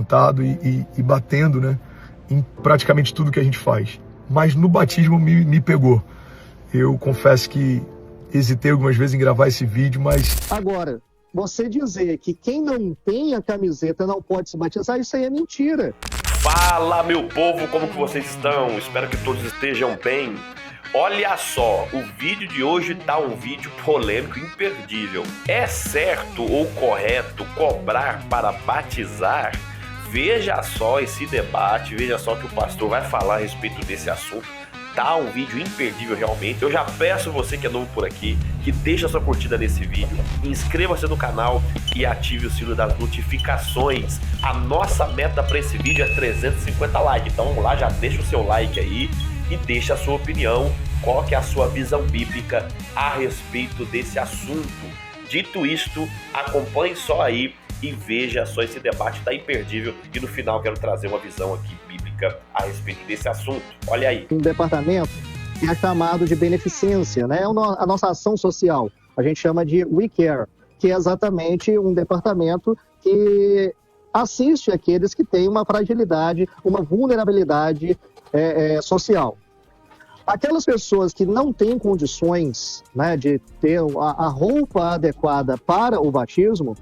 tentado e batendo, né, em praticamente tudo que a gente faz. Mas no batismo me pegou. Eu confesso que hesitei algumas vezes em gravar esse vídeo, mas... Agora, você dizer que quem não tem a camiseta não pode se batizar, isso aí é mentira. Fala, meu povo, como que vocês estão? Espero que todos estejam bem. Olha só, o vídeo de hoje tá um vídeo polêmico e imperdível. É certo ou correto cobrar para batizar? Veja só esse debate, veja só que o pastor vai falar a respeito desse assunto. Tá um vídeo imperdível realmente. Eu já peço você que é novo por aqui, que deixe a sua curtida nesse vídeo, inscreva-se no canal e ative o sino das notificações. A nossa meta para esse vídeo é 350 likes, então vamos lá, já deixa o seu like aí e deixa a sua opinião, qual que é a sua visão bíblica a respeito desse assunto. Dito isto, acompanhe só aí e veja só, esse debate tá imperdível e no final quero trazer uma visão aqui bíblica a respeito desse assunto. Olha aí. Um departamento que é chamado de beneficência, né? A nossa ação social. A gente chama de We Care, que é exatamente um departamento que assiste aqueles que têm uma fragilidade, uma vulnerabilidade social. Aquelas pessoas que não têm condições, né, de ter a roupa adequada para o batismo,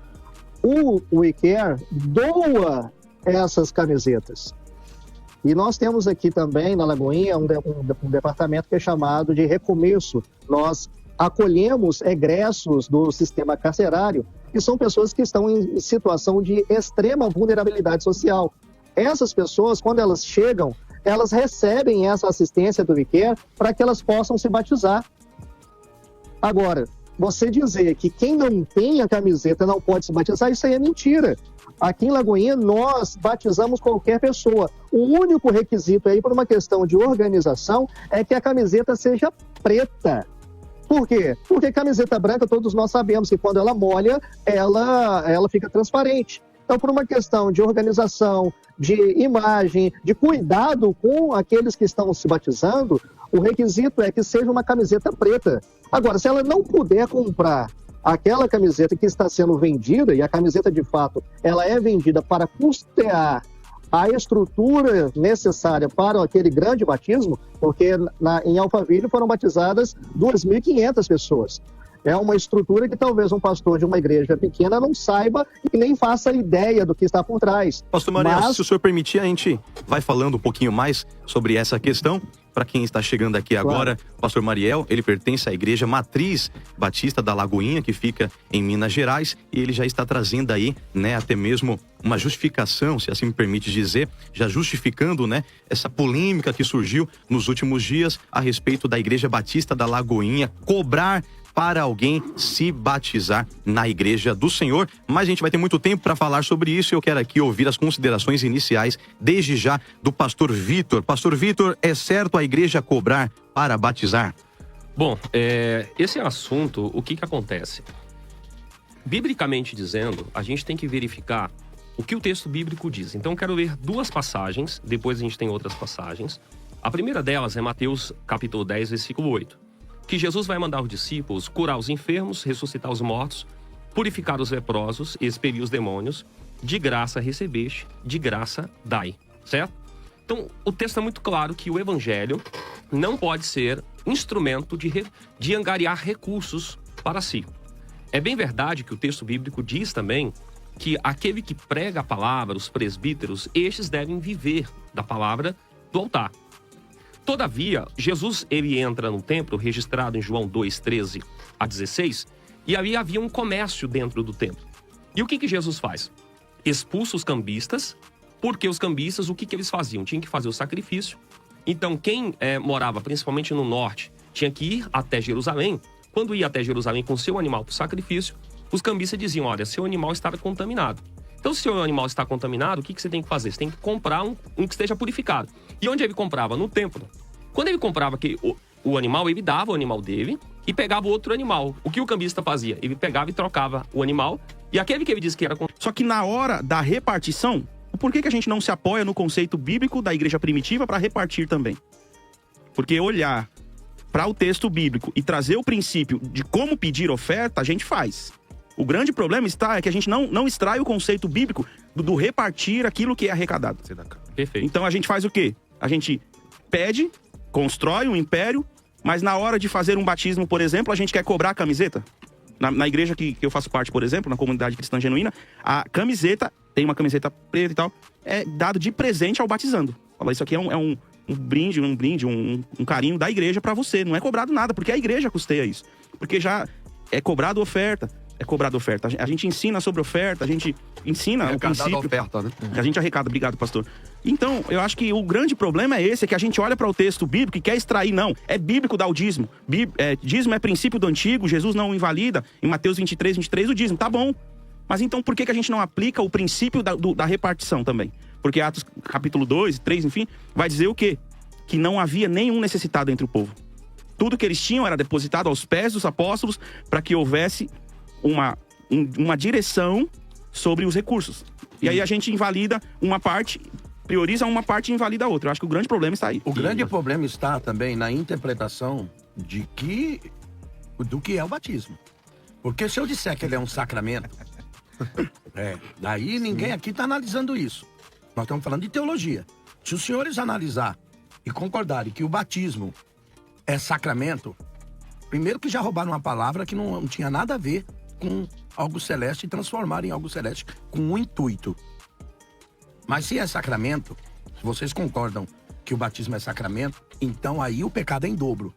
o We Care doa essas camisetas. E nós temos aqui também na Lagoinha um departamento que é chamado de recomeço. Nós acolhemos egressos do sistema carcerário, que são pessoas que estão em situação de extrema vulnerabilidade social. Essas pessoas, quando elas chegam, elas recebem essa assistência do We Care para que elas possam se batizar. Agora, você dizer que quem não tem a camiseta não pode se batizar, isso aí é mentira. Aqui em Lagoinha, nós batizamos qualquer pessoa. O único requisito aí, por uma questão de organização, é que a camiseta seja preta. Por quê? Porque camiseta branca, todos nós sabemos que quando ela molha, ela fica transparente. Então, por uma questão de organização, de imagem, de cuidado com aqueles que estão se batizando, o requisito é que seja uma camiseta preta. Agora, se ela não puder comprar aquela camiseta que está sendo vendida, e a camiseta, de fato, ela é vendida para custear a estrutura necessária para aquele grande batismo, porque em Alphaville foram batizadas 2.500 pessoas. É uma estrutura que talvez um pastor de uma igreja pequena não saiba e nem faça ideia do que está por trás. Pastor Mariel, se o senhor permitir, a gente vai falando um pouquinho mais sobre essa questão. Para quem está chegando aqui agora, claro. Pastor Mariel, ele pertence à Igreja Matriz Batista da Lagoinha, que fica em Minas Gerais, e ele já está trazendo aí, né, até mesmo uma justificação, se assim me permite dizer, já justificando, né, essa polêmica que surgiu nos últimos dias a respeito da Igreja Batista da Lagoinha cobrar para alguém se batizar na Igreja do Senhor. Mas a gente vai ter muito tempo para falar sobre isso e eu quero aqui ouvir as considerações iniciais, desde já, do pastor Vitor. Pastor Vitor, é certo a igreja cobrar para batizar? Bom, esse assunto, o que acontece? Biblicamente dizendo, a gente tem que verificar o que o texto bíblico diz. Então eu quero ler duas passagens, depois a gente tem outras passagens. A primeira delas é Mateus capítulo 10, versículo 8. Que Jesus vai mandar os discípulos curar os enfermos, ressuscitar os mortos, purificar os leprosos, expelir os demônios. De graça recebeste, de graça dai. Certo? Então, o texto é muito claro que o evangelho não pode ser instrumento de angariar recursos para si. É bem verdade que o texto bíblico diz também que aquele que prega a palavra, os presbíteros, estes devem viver da palavra do altar. Todavia, Jesus ele entra no templo, registrado em João 2, 13 a 16, e ali havia um comércio dentro do templo. E o que Jesus faz? Expulsa os cambistas, porque os cambistas, o que eles faziam? Tinham que fazer o sacrifício. Então, quem morava principalmente no norte, tinha que ir até Jerusalém. Quando ia até Jerusalém com seu animal para o sacrifício, os cambistas diziam, olha, seu animal está contaminado. Então, se o seu animal está contaminado, o que você tem que fazer? Você tem que comprar um que esteja purificado. E onde ele comprava? No templo. Quando ele comprava o animal, ele dava o animal dele e pegava outro animal. O que o cambista fazia? Ele pegava e trocava o animal, e aquele que ele disse que era... Só que na hora da repartição, por que a gente não se apoia no conceito bíblico da igreja primitiva para repartir também? Porque olhar para o texto bíblico e trazer o princípio de como pedir oferta, a gente faz. O grande problema é que a gente não extrai o conceito bíblico do repartir aquilo que é arrecadado. Perfeito. Então a gente faz o quê? A gente pede, constrói um império, mas na hora de fazer um batismo, por exemplo, a gente quer cobrar a camiseta. Na igreja que eu faço parte, por exemplo, na comunidade cristã genuína, a camiseta, tem uma camiseta preta e tal, é dado de presente ao batizando. Fala, isso aqui é um brinde, um carinho da igreja pra você. Não é cobrado nada, porque a igreja custeia isso. Porque já é cobrado oferta. A gente ensina sobre oferta, a gente ensina o princípio. Oferta, né? A gente arrecada. Obrigado, pastor. Então, eu acho que o grande problema é esse, é que a gente olha para o texto bíblico e quer extrair. Não, é bíblico dar o dízimo. Dízimo é princípio do antigo, Jesus não invalida. Em Mateus 23, o dízimo, tá bom. Mas então, por que a gente não aplica o princípio da repartição também? Porque Atos capítulo 2, 3, enfim, vai dizer o quê? Que não havia nenhum necessitado entre o povo. Tudo que eles tinham era depositado aos pés dos apóstolos para que houvesse uma direção sobre os recursos. E aí a gente invalida uma parte, prioriza uma parte e invalida a outra. Eu acho que o grande problema está aí. O grande problema está também na interpretação do que é o batismo. Porque se eu disser que ele é um sacramento, daí ninguém aqui está analisando isso. Nós estamos falando de teologia. Se os senhores analisar e concordarem que o batismo é sacramento, primeiro que já roubaram uma palavra que não tinha nada a ver com algo celeste e transformar em algo celeste com um intuito. Mas se é sacramento, se vocês concordam que o batismo é sacramento, então aí o pecado é em dobro.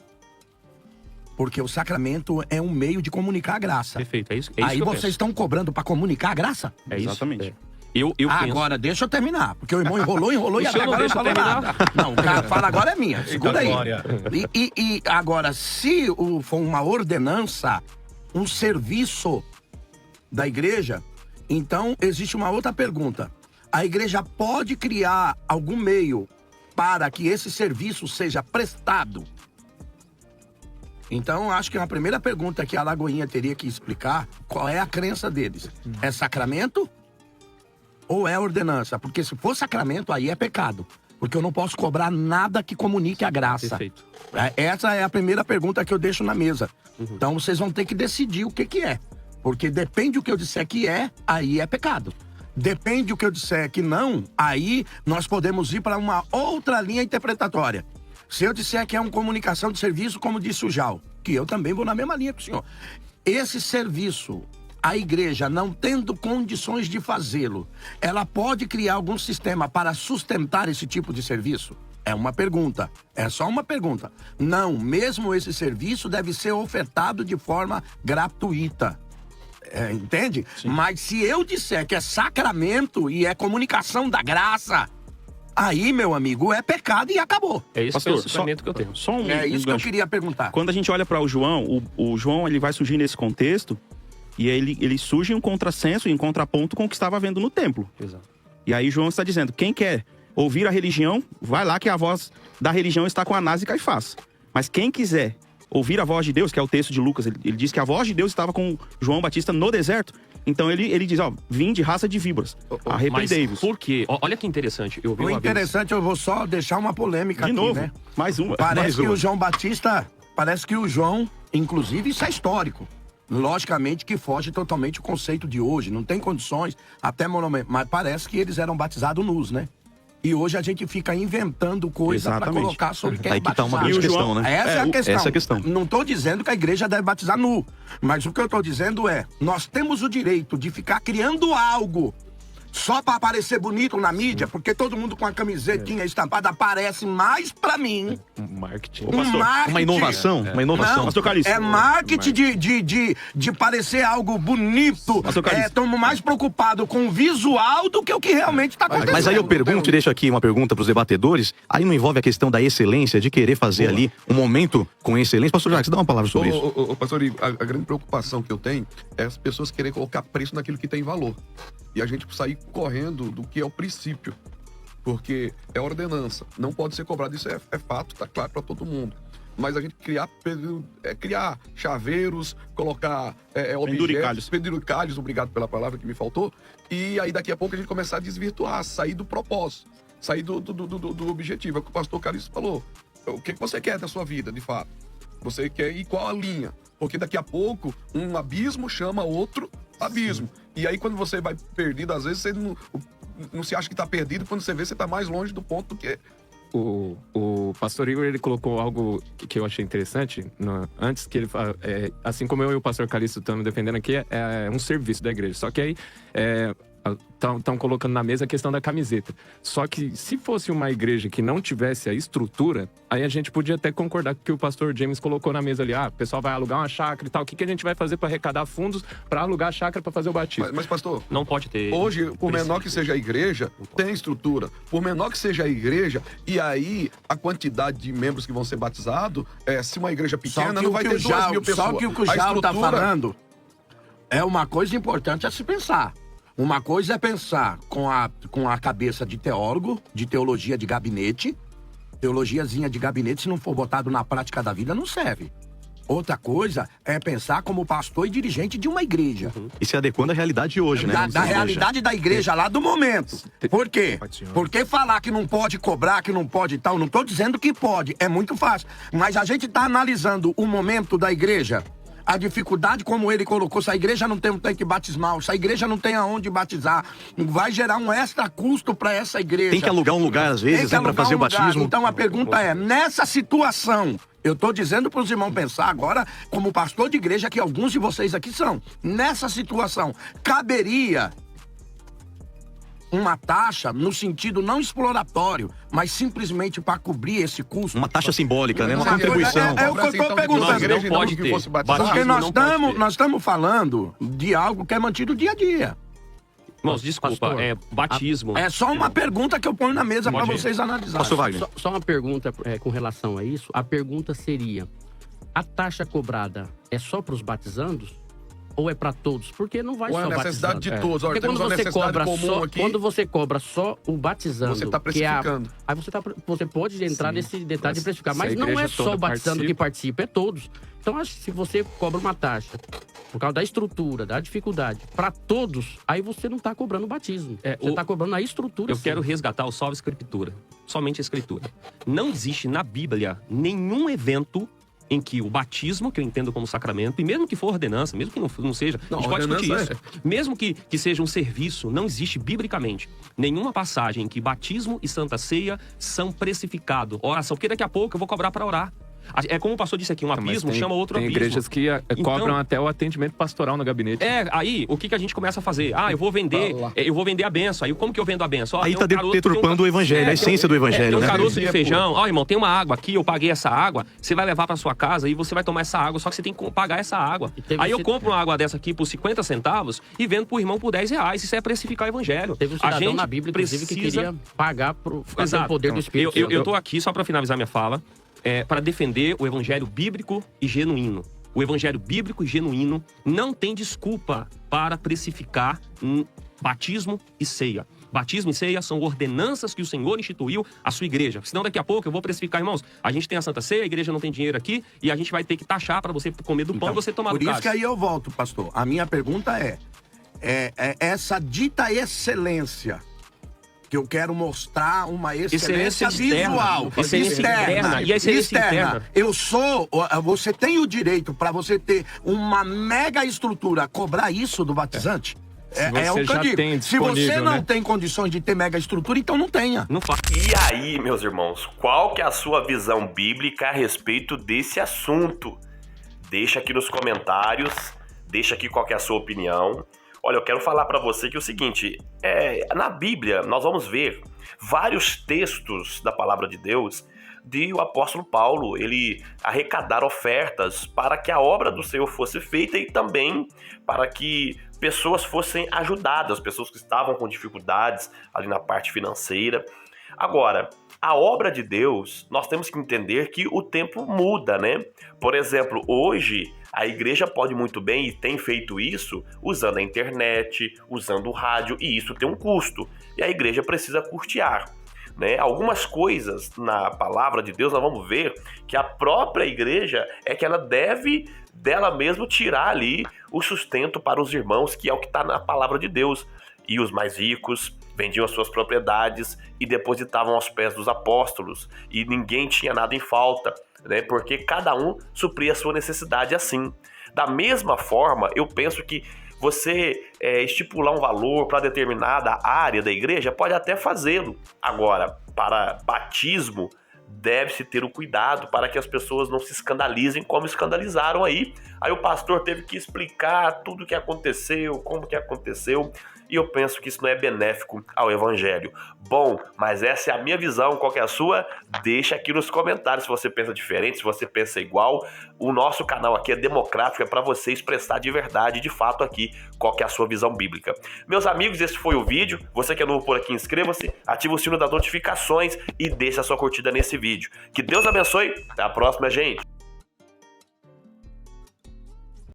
Porque o sacramento é um meio de comunicar a graça. Perfeito, é isso aí que eu vocês estão cobrando para comunicar a graça? É isso. Exatamente. Eu Agora, deixa eu terminar, porque o irmão enrolou e O senhor agora não deixa falou terminar? nada. Não, o cara fala agora é minha, segura aí. E agora, se for uma ordenança, um serviço da igreja, então existe uma outra pergunta. A igreja pode criar algum meio para que esse serviço seja prestado? Então, acho que a primeira pergunta que a Lagoinha teria que explicar, qual é a crença deles? É sacramento ou é ordenança? Porque se for sacramento, aí é pecado. Porque eu não posso cobrar nada que comunique a graça. Perfeito. Essa é a primeira pergunta que eu deixo na mesa. Então, vocês vão ter que decidir o que é. Porque depende do que eu disser que é, aí é pecado. Depende do que eu disser que não, aí nós podemos ir para uma outra linha interpretatória. Se eu disser que é uma comunicação de serviço, como disse o Jal, que eu também vou na mesma linha que o senhor. Esse serviço, a igreja não tendo condições de fazê-lo, ela pode criar algum sistema para sustentar esse tipo de serviço? É uma pergunta, é só uma pergunta. Não, mesmo esse serviço deve ser ofertado de forma gratuita. Entende? Sim. Mas se eu disser que é sacramento e é comunicação da graça, aí, meu amigo, é pecado e acabou. É isso, pastor, o pensamento que eu tenho. É isso que eu queria perguntar. Quando a gente olha para o João, o João ele vai surgir nesse contexto e ele surge em um contrassenso, em contraponto com o que estava havendo no templo. Exato. E aí João está dizendo, quem quer ouvir a religião, vai lá que a voz da religião está com Anás e Caifás. Mas quem quiser ouvir a voz de Deus, que é o texto de Lucas, ele diz que a voz de Deus estava com João Batista no deserto. Então ele diz, vim de raça de víboras, arrependei-vos. Por quê? Olha que interessante. Eu vou só deixar uma polêmica de aqui, novo, né? Mais uma. Parece que o João Batista, inclusive isso é histórico. Logicamente que foge totalmente o conceito de hoje, não tem condições, até monumento, mas parece que eles eram batizados nus, né? E hoje a gente fica inventando coisa para colocar sobre quem é batizado. Aí que tá uma grande questão, né? Essa é a questão. Essa é a questão. Não estou dizendo que a igreja deve batizar nu, mas o que eu estou dizendo é, nós temos o direito de ficar criando algo só para aparecer bonito na mídia, porque todo mundo com a camisetinha estampada aparece mais para mim. Marketing. Uma inovação. Uma inovação. Não, Pastor Calixto. é marketing de parecer algo bonito. Estamos mais preocupados com o visual do que o que realmente está acontecendo. Mas aí eu pergunto e deixo aqui uma pergunta para os debatedores. Aí não envolve a questão da excelência, de querer fazer ali um momento com excelência. Pastor Jacques, dá uma palavra sobre isso. Pastor, a grande preocupação que eu tenho é as pessoas querem colocar preço naquilo que tem valor. E a gente sair correndo do que é o princípio. Porque é ordenança. Não pode ser cobrado. Isso é fato, tá claro para todo mundo. Mas a gente criar chaveiros, colocar objetos, penduricalhos, obrigado pela palavra que me faltou. E aí daqui a pouco a gente começar a desvirtuar, sair do propósito, sair do objetivo. É o que o pastor Calixto falou. O que você quer da sua vida, de fato? Você quer ir qual a linha? Porque daqui a pouco um abismo chama outro abismo. E aí quando você vai perdido, às vezes não se acha que está perdido, quando você vê, você está mais longe do ponto do que... O pastor Igor, ele colocou algo que eu achei interessante antes, que ele fala, assim como eu e o pastor Calixto estamos defendendo aqui, é um serviço da igreja. Só que aí estão colocando na mesa a questão da camiseta. Só que se fosse uma igreja que não tivesse a estrutura, aí a gente podia até concordar com o que o pastor James colocou na mesa ali. O pessoal vai alugar uma chácara e tal. O que a gente vai fazer para arrecadar fundos para alugar a chácara para fazer o batismo? Mas, pastor, não pode ter. Hoje, por menor que seja a igreja, tem estrutura. Por menor que seja a igreja, e aí a quantidade de membros que vão ser batizados, se uma igreja pequena, não vai ter 2.000 pessoas. Só que o que o Jal está falando é uma coisa importante a se pensar. Uma coisa é pensar com a cabeça de teólogo, de teologia de gabinete. Teologiazinha de gabinete, se não for botado na prática da vida, não serve. Outra coisa é pensar como pastor e dirigente de uma igreja. E se adequando à realidade de hoje, né? Da realidade da igreja lá do momento. Por quê? Porque falar que não pode cobrar, que não pode e tal, não estou dizendo que pode, é muito fácil. Mas a gente está analisando o momento da igreja, a dificuldade, como ele colocou, se a igreja não tem um tanque batismal, se a igreja não tem aonde batizar, vai gerar um extra custo para essa igreja. Tem que alugar um lugar, às vezes, para fazer o batismo. Então a pergunta é, nessa situação, eu estou dizendo para os irmãos pensar agora, como pastor de igreja, que alguns de vocês aqui são, nessa situação, caberia uma taxa no sentido não exploratório, mas simplesmente para cobrir esse custo. Uma taxa simbólica, né? Uma contribuição. É o que eu estou perguntando. Não pode ter. Porque nós estamos falando de algo que é mantido dia a dia. Irmãos, desculpa, pastor, batismo. É só uma pergunta que eu ponho na mesa para vocês analisarem. Só uma pergunta com relação a isso. A pergunta seria, a taxa cobrada é só para os batizandos? Ou é para todos? Porque não vai só batizando. É a necessidade de todos. Olha, porque temos uma necessidade comum aqui. Quando você cobra só o batizando... Você está precificando. Aí você pode entrar nesse detalhe de precificar. Mas não é só o batizando que participa, é todos. Então, acho que se você cobra uma taxa, por causa da estrutura, da dificuldade, para todos, aí você não está cobrando o batismo. Você está cobrando a estrutura. Eu quero resgatar o salvo escritura. Somente a escritura. Não existe na Bíblia nenhum evento em que o batismo, que eu entendo como sacramento, e mesmo que for ordenança, mesmo que não seja, a gente pode discutir isso. Mesmo que seja um serviço, não existe biblicamente nenhuma passagem em que batismo e santa ceia são precificados. Oração, porque daqui a pouco eu vou cobrar para orar. É como o pastor disse aqui, um abismo chama outro abismo. Tem igrejas que cobram até o atendimento pastoral no gabinete. Aí, o que a gente começa a fazer? Eu vou vender a benção. Aí, como que eu vendo a benção? Aí tá deturpando o evangelho, a essência do evangelho, tem né? um caroço de feijão. Irmão, tem uma água aqui, eu paguei essa água, você vai levar pra sua casa e você vai tomar essa água, só que você tem que pagar essa água. Aí eu compro uma água dessa aqui por 50 centavos e vendo pro irmão por 10 reais. Isso é precificar o evangelho. Teve um cidadão na Bíblia, inclusive, que queria pagar pro poder do Espírito. Eu tô aqui, só pra finalizar minha fala, para defender o evangelho bíblico e genuíno. O evangelho bíblico e genuíno não tem desculpa para precificar batismo e ceia. Batismo e ceia são ordenanças que o Senhor instituiu à sua igreja. Senão daqui a pouco eu vou precificar, irmãos, a gente tem a Santa Ceia, a igreja não tem dinheiro aqui, e a gente vai ter que taxar para você comer do pão e você tomar do cálice. Por isso que aí eu volto, pastor. A minha pergunta é essa dita excelência, que eu quero mostrar uma excelência visual, externa. E a excelência interna. Você tem o direito, para você ter uma mega estrutura, cobrar isso do batizante? É o que eu digo. Se você não tem condições de ter mega estrutura, então não tenha. E aí, meus irmãos, qual que é a sua visão bíblica a respeito desse assunto? Deixa aqui nos comentários, deixa aqui qual que é a sua opinião. Olha, eu quero falar para você que é o seguinte, na Bíblia nós vamos ver vários textos da palavra de Deus de o apóstolo Paulo, ele arrecadar ofertas para que a obra do Senhor fosse feita e também para que pessoas fossem ajudadas, pessoas que estavam com dificuldades ali na parte financeira. Agora, a obra de Deus, nós temos que entender que o tempo muda, né? Por exemplo, hoje a igreja pode muito bem e tem feito isso usando a internet, usando o rádio, e isso tem um custo. E a igreja precisa custear, né? Algumas coisas na palavra de Deus nós vamos ver que a própria igreja é que ela deve dela mesma tirar ali o sustento para os irmãos, que é o que está na palavra de Deus. E os mais ricos vendiam as suas propriedades e depositavam aos pés dos apóstolos, e ninguém tinha nada em falta, né? Porque cada um supria a sua necessidade assim. Da mesma forma, eu penso que Você estipular um valor para determinada área da igreja, pode até fazê-lo. Agora, para batismo, deve-se ter o cuidado para que as pessoas não se escandalizem como escandalizaram aí. Aí o pastor teve que explicar tudo o que aconteceu, como que aconteceu, e eu penso que isso não é benéfico ao evangelho. Bom, mas essa é a minha visão, qual que é a sua? Deixa aqui nos comentários se você pensa diferente, se você pensa igual. O nosso canal aqui é democrático, é para você expressar de verdade, de fato aqui, qual que é a sua visão bíblica. Meus amigos, esse foi o vídeo. Você que é novo por aqui, inscreva-se, ative o sino das notificações e deixe a sua curtida nesse vídeo. Que Deus abençoe, até a próxima, gente!